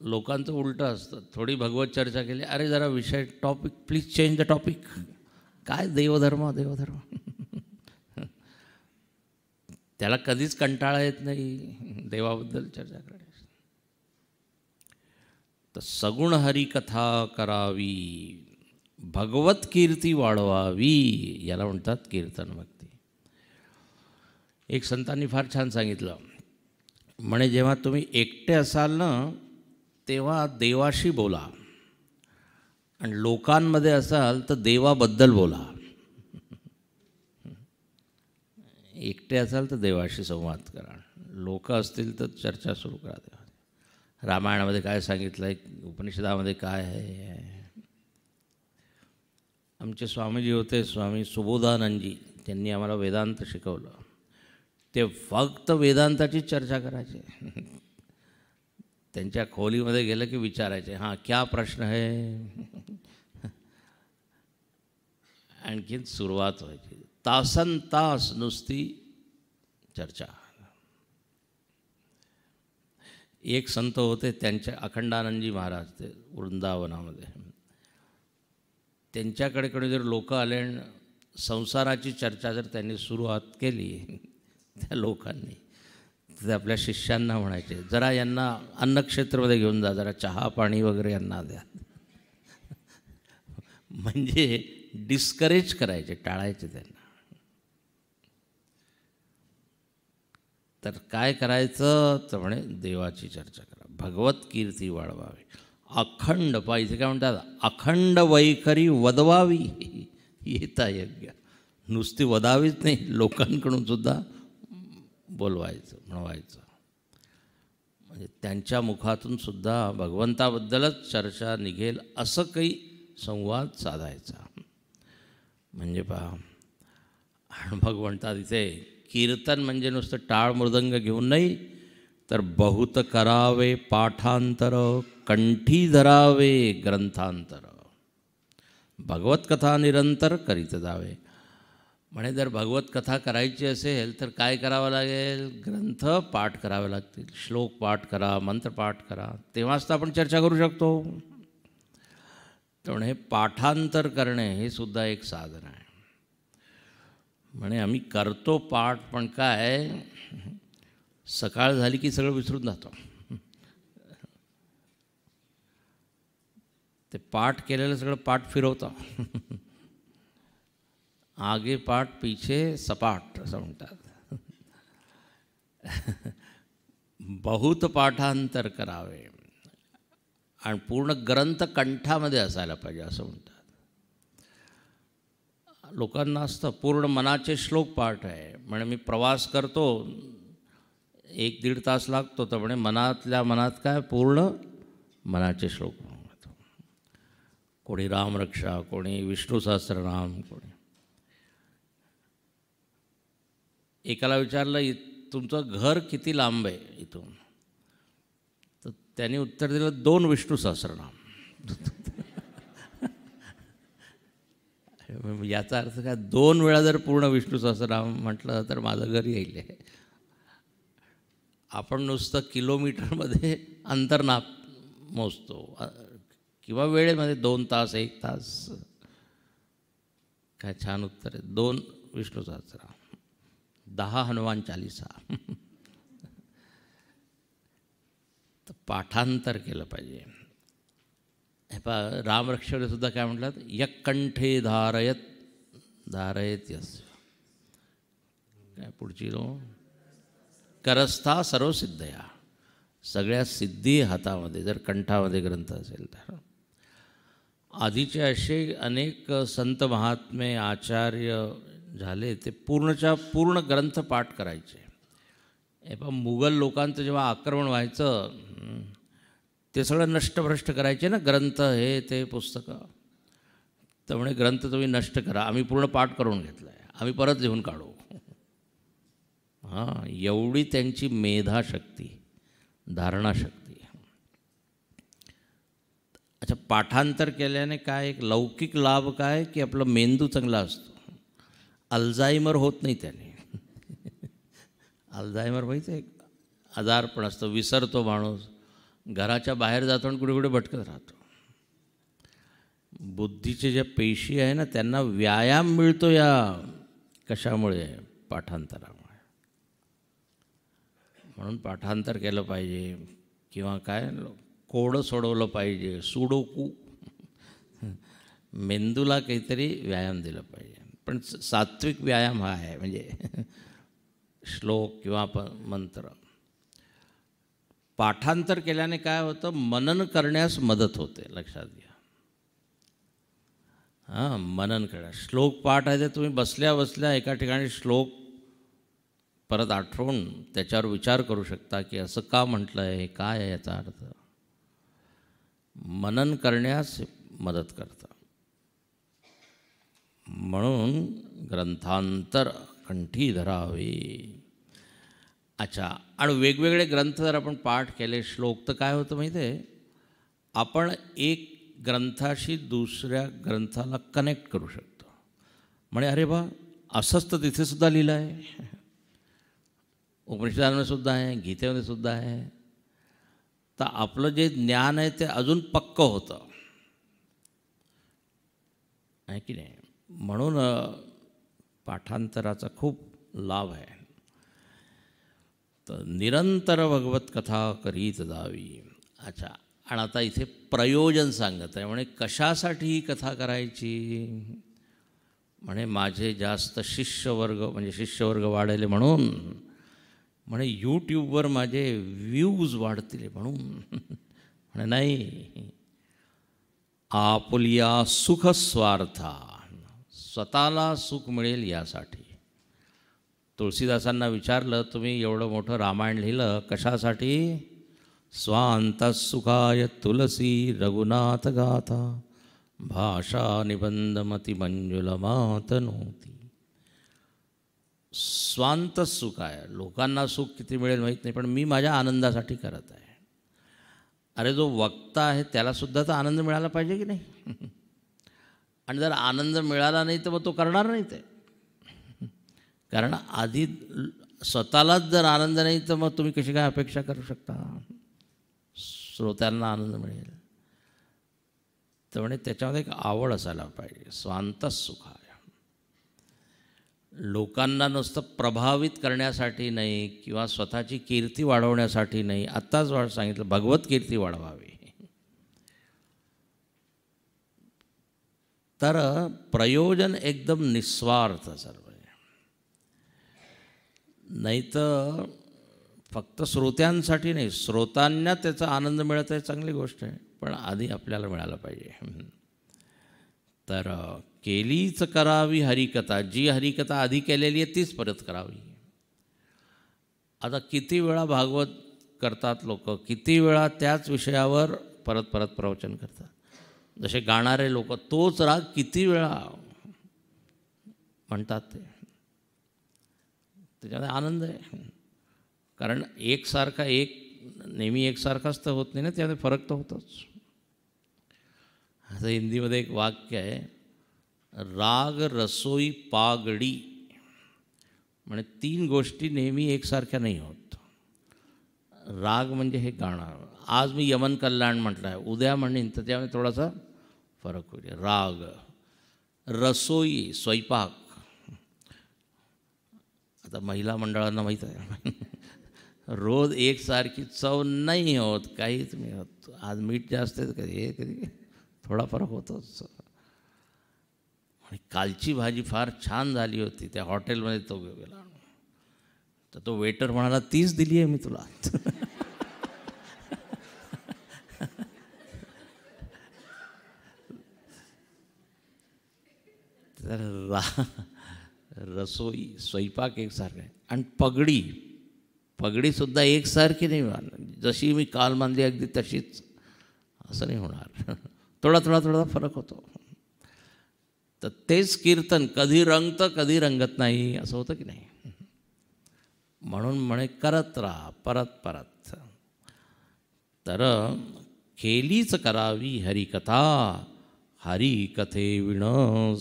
Speaker 1: लोकांचं उलटं असतं, थोडी भगवत चर्चा केली, अरे जरा विषय, topic please change the topic. काय देवधर्म. त्याला कधीच कंटाळा येत नाही देवाबद्दल चर्चा करण्यास. तर सगुण हरिकथा करावी, भगवत कीर्ती वाढवावी, याला म्हणतात कीर्तन भक्ती. एक संतांनी फार छान सांगितलं, म्हणे जेव्हा तुम्ही एकटे असाल ना, तेव्हा देवाशी बोला, आणि लोकांमध्ये असाल तर देवाबद्दल बोला. एकटे असाल तर देवाशी संवाद करा, लोक असतील तर चर्चा सुरू करा. देवा रामायणामध्ये काय सांगितलं आहे, उपनिषदामध्ये काय आहे. आमचे स्वामीजी होते, स्वामी सुबोधानंदजी, त्यांनी आम्हाला वेदांत शिकवलं. ते फक्त वेदांताची चर्चा करायचे. त्यांच्या खोलीमध्ये गेलं की विचारायचे, हां क्या प्रश्न आहे, आणखीन सुरुवात व्हायची. तासन तास नुसती चर्चा. एक संत होते, त्यांच्या अखंडानंदजी महाराज, ते वृंदावनामध्ये. त्यांच्याकडे जर लोक आले आणि संसाराची चर्चा जर त्यांनी सुरुवात केली त्या लोकांनी, तर आपल्या शिष्यांना म्हणायचे, जरा यांना अन्नक्षेत्रामध्ये घेऊन जा, जरा चहा पाणी वगैरे यांना द्या. म्हणजे डिस्करेज करायचे, टाळायचे त्यांना. तर काय करायचं, तर म्हणे देवाची चर्चा करा, भगवत कीर्ती वाढवावी, अखंड पाहिजे. काय म्हणतात, अखंड वैखरी वदवावी येता यज्ञ. नुसती वदावीच नाही, लोकांकडून सुद्धा बोलवायचं, म्हणवायचं. म्हणजे त्यांच्या मुखातून सुद्धा भगवंताबद्दलच चर्चा निघेल असं काही संवाद साधायचा. म्हणजे पहा, भगवंता तिथे कीर्तन म्हणजे नुसतं टाळ मृदंग घेऊन नाही, तर बहुत करावे पाठांतर, कंठी धरावे ग्रंथांतर, भगवत कथा निरंतर करीत जावे. म्हणे जर भगवत कथा करायची असेल तर काय करावं लागेल, ग्रंथ पाठ करावे लागतील, श्लोक पाठ करा, मंत्र पाठ करा, तेव्हाच तर आपण चर्चा करू शकतो. तर हे पाठांतर करणे हे सुद्धा एक साधन आहे. म्हणे आम्ही करतो पाठ, पण काय सकाळ झाली की सगळं विसरून जातो. ते पाठ केलेलं सगळं पाठ फिरवतं. आगे पाठ पीछे सपाट असं म्हणतात. बहुत पाठांतर करावे, आणि पूर्ण ग्रंथ कंठामध्ये असायला पाहिजे असं म्हणतात. लोकांना असतं पूर्ण मनाचे श्लोक पाठ आहे. म्हणे मी प्रवास करतो, 1-1.5 तास लागतो, तर म्हणे मनातल्या मनात काय पूर्ण मनाचे श्लोक म्हणतो. कोणी रामरक्षा, कोणी विष्णू सहस्त्रनाम, कोणी. एकाला विचारलं, तुमचं घर किती लांब आहे इथून? तर त्याने उत्तर दिलं, 2 विष्णू सहस्रनाम. याचा अर्थ काय, 2 वेळा जर पूर्ण विष्णू सहस्रनाम म्हटलं तर माझं घर येईल. आपण नुसतं किलोमीटरमध्ये अंतर मोजतो किंवा वेळेमध्ये 2 तास 1 तास. काय छान उत्तर आहे. 2 विष्णू सहस्रनाम, 10 हनुमान चालीसा. तर पाठांतर केलं पाहिजे. हे पहा, रामरक्षाने सुद्धा काय म्हटलं, यक्कंठे धारयत यस्य. काय पुढची करस्था सर्व सिद्धया. सगळ्या सिद्धी हातामध्ये, जर कंठामध्ये ग्रंथ असेल तर. आधीचे असे अनेक संत महात्मे आचार्य झाले, ते पूर्णच्या पूर्ण ग्रंथ पाठ करायचे. हे पहा, मुघल लोकांचं जेव्हा आक्रमण व्हायचं, ते सगळं नष्टभ्रष्ट करायचे ना ग्रंथ, हे ते पुस्तकं. त्यामुळे ग्रंथ तुम्ही नष्ट करा, आम्ही पूर्ण पाठ करून घेतला आहे, आम्ही परत लिहून काढू. हां, एवढी त्यांची मेधाशक्ती, धारणाशक्ती. अच्छा, पाठांतर केल्याने काय एक लौकिक लाभ काय, की आपला मेंदू चांगला असतो. अल्झायमर होत नाही त्याने. अल्झायमर माहिती आहे, आजार पण असतो, विसरतो माणूस, घराच्या बाहेर जातो आणि कुठे कुठे भटकत राहतो. बुद्धीचे ज्या पेशी आहे ना, त्यांना व्यायाम मिळतो या कशामुळे, पाठांतरामुळे. म्हणून पाठांतर केलं पाहिजे, किंवा काय कोडं सोडवलं पाहिजे, सुडोकू. मेंदूला काहीतरी व्यायाम दिलं पाहिजे. पण सात्विक व्यायाम हा आहे, म्हणजे श्लोक किंवा मंत्र. पाठांतर केल्याने काय होतं, मनन करण्यास मदत होते, लक्षात घ्या. हां, मनन करा. श्लोक पाठ आहे, ते तुम्ही बसल्या बसल्या एका ठिकाणी श्लोक परत आठवून त्याच्यावर विचार करू शकता, की असं का म्हटलं आहे, काय आहे याचा अर्थ. मनन करण्यास मदत करतं. म्हणून ग्रंथांतर कंठी धरावे. अच्छा, आणि वेगवेगळे ग्रंथ जर आपण पाठ केले, श्लोक, तर काय होतं माहिती आहे, आपण एक ग्रंथाशी दुसऱ्या ग्रंथाला कनेक्ट करू शकतो. म्हणजे अरे बा, असंच तर तिथे सुद्धा लिहिलं आहे, उपनिषदांमध्ये सुद्धा आहे, गीतेमध्ये सुद्धा आहे. तर आपलं जे ज्ञान आहे ते अजून पक्कं होतं, आहे की नाही. म्हणून पाठांतराचा खूप लाभ आहे. तर निरंतर भगवत कथा करीत जावी. अच्छा, आणि आता इथे प्रयोजन सांगत आहे. म्हणे कशासाठी ही कथा करायची. म्हणे माझे जास्त शिष्यवर्ग, म्हणजे शिष्यवर्ग वाढले म्हणून. म्हणे यूट्यूबवर माझे व्ह्यूज वाढतील म्हणून. म्हणे नाही, आपुलिया सुख स्वार्था, स्वतःला सुख मिळेल यासाठी. तुळशीदासांना विचारलं, तुम्ही एवढं मोठं रामायण लिहिलं कशासाठी. स्वांतसुखाय तुलसी रघुनाथ गाथा, भाषा निबंधमती मंजुलमात नव्हती. स्वांत सुख आहे, लोकांना सुख किती मिळेल माहीत नाही, पण मी माझ्या आनंदासाठी करत आहे. अरे जो वक्ता आहे त्यालासुद्धा तर आनंद मिळाला पाहिजे की नाही. आणि जर आनंद मिळाला नाही तर मग तो करणार नाही ते. कारण आधी स्वतःलाच जर आनंद नाही तर मग तुम्ही कशी काय अपेक्षा करू शकता श्रोत्यांना आनंद मिळेल. तर म्हणजे त्याच्यामध्ये एक आवड असायला पाहिजे. स्वांत सुखाय, लोकांना नुसतं प्रभावित करण्यासाठी नाही किंवा स्वतःची कीर्ती वाढवण्यासाठी नाही. आत्ताच सांगितलं, भगवत कीर्ती वाढवावी. तर प्रयोजन एकदम निस्वार्थ सर्व. नाही तर फक्त श्रोत्यांसाठी नाही, श्रोतांना त्याचा आनंद मिळत आहे चांगली गोष्ट आहे, पण आधी आपल्याला मिळालं पाहिजे. तर केलीच करावी हरिकथा. जी हरिकथा आधी केलेली आहे तीच परत करावी. आता किती वेळा भागवत करतात लोक, किती वेळा त्याच विषयावर परत परत प्रवचन करतात. जसे गाणारे लोक तोच राग किती वेळा म्हणतात. ते त्याच्यामध्ये आनंद आहे. कारण एकसारखा नेहमी एकसारखाच तर होत नाही ना, त्यामध्ये फरक तर होतोच. आता हिंदीमध्ये एक वाक्य आहे, राग रसोई पागडी. म्हणजे 3 गोष्टी नेहमी एकसारख्या नाही होत. राग म्हणजे हे गाणं, आज मी यमन कल्याण म्हटलं आहे, उद्या म्हणेन तर त्यामध्ये थोडासा फरक होईल. राग, रसोई स्वयंपाक. आता महिला मंडळांना माहीत आहे रोज एकसारखी चव नाही होत, काहीच नाही होत. आज मीठ जास्त आहे, कधी कधी थोडा फरक होतोच. आणि कालची भाजी फार छान झाली होती, त्या हॉटेलमध्ये तो गेला तर तो वेटर म्हणाला 30 दिली आहे मी तुला. तर रसोई स्वयंपाक एकसारखा आहे. आणि पगडीसुद्धा एकसारखी नाही, जशी मी काल मानली अगदी तशीच असं नाही होणार. थोडा फरक होतो. तर तेच कीर्तन कधी रंगतं कधी रंगत नाही, असं होतं की नाही. म्हणून म्हणे करत राहा परत. तर केलीच करावी हरिकथा, हरिकथे विण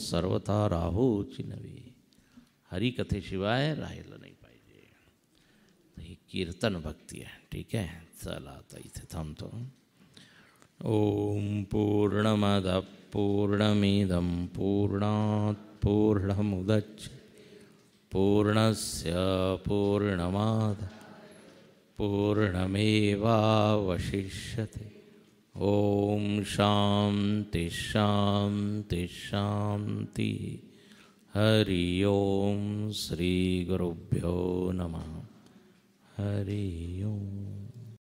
Speaker 1: सर्वथा राहोची नव्हे. हरिकथेशिवाय राहिलं नाही पाहिजे. ही कीर्तन भक्ती आहे. ठीक आहे, चला आता इथे थांबतो. ओम पूर्णमदः पूर्णमिदं पूर्णात् पूर्णमुदच्यते पूर्णस्य पूर्णमादाय पूर्णमेवावशिष्यते. ओम शांति शांति शांति. हरि ओम. श्री गुरुभ्यो नमः. हरि ओम.